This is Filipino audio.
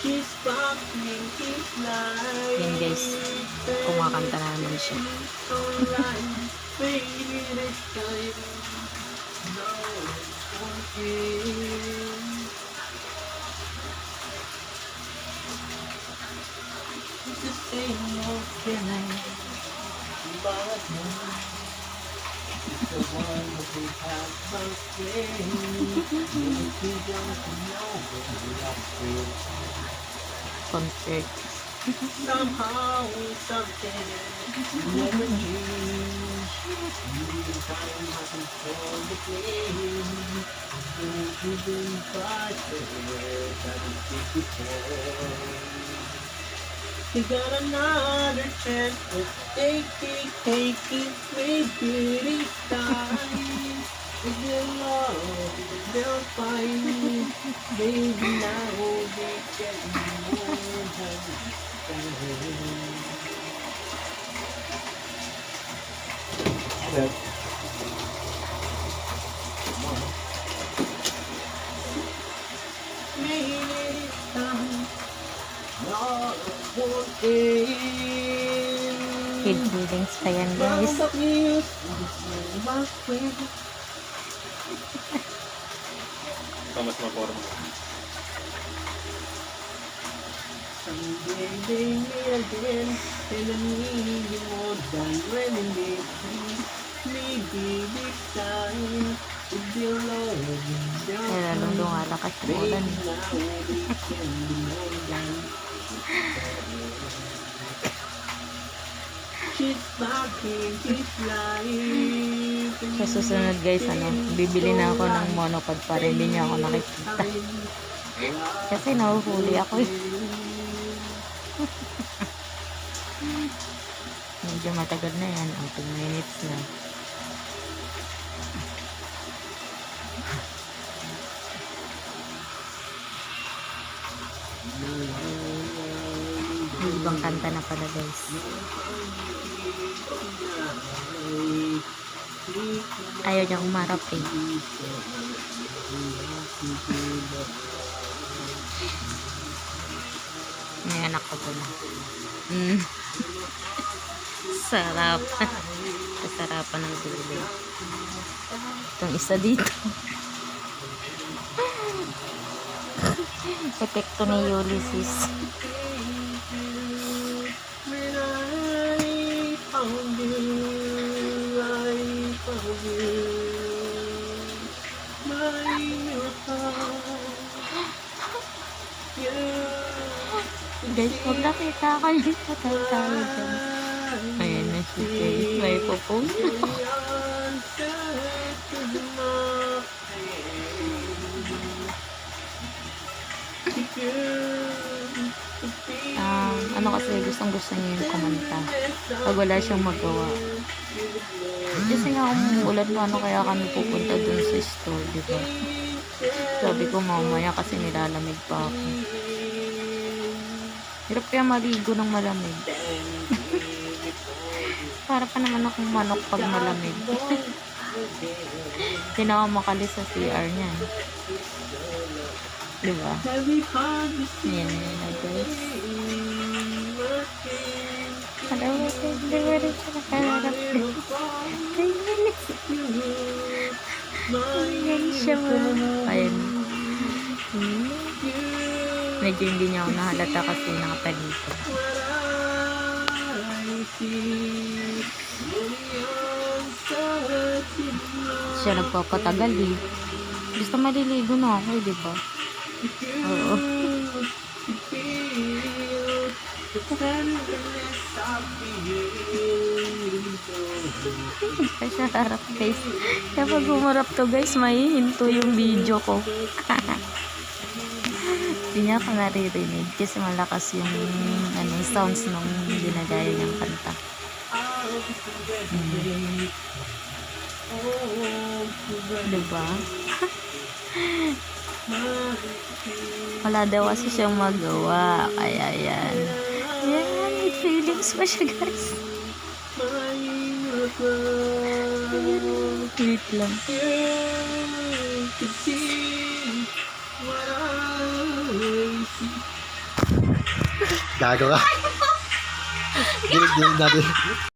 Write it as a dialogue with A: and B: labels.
A: Yan guys, kumakanta na naman siya. Concert.
B: Somehow, something never change. You find my control the flame. You been fight for years, I didn't think before. You got another chance, but take it, maybe this time. If you love, they'll find me. Maybe now we can more than
A: Kid feelings pa yan guys.
C: Mas maporma.
B: Someday they meet again, and I need you more than when they see. Maybe this time, if they'll love you down,
A: Kaya lalong lumalakas yung
B: maybe
A: ulan.
B: now we can be more than. She's back in his life.
A: Sa susunod guys, bibili na ako ng monopod para hindi niya ako nakikita. Kasi nahuhuli ako eh. Medyo matagal na yan. 2 minutes na. May ibang kanta na pala guys. Ayaw niya umarap eh. May anak ko pala. Sarap. Kasarapan ng dulo. Itong isa dito. Epekto ni Ulysses.
B: When I found you, I found you. My miracle.
A: Guys, huwag nakita ka yung patay-tayo dyan. Ayan na si Jay. May popong. Ano kasi gustong gusto niya yung kumanta pag wala siyang magawa. Kasi nga umuulan, paano kaya kami pupunta dun sa store, diba? Sabi ko mamaya kasi nilalamig pa ako. Hirap kaya maligo ng malamig. Para pa naman akong manok pag malamig. Hindi na ako makali sa CR niyan. Diba? Yan na guys. Alam mo, hindi mo rin siya nakaharap. 3 minutes. Yan siya mo. Ayan. Medyo hindi niya ako nahalata kasi nakapalito. Siya nagpapatagal eh. Gusto maliligo na ako eh, diba? Oo. Kasi harap guys. Kapag humarap to guys, maihinto yung video ko. Hindi niya ako naririnig kasi malakas yung sounds nung ginagaya niyang kanta. Diba? Wala daw kasi siyang magawa. Kaya yan. Yan, may feelings pa siya guys. Wait lang.
D: Gago ka. Gilid natin.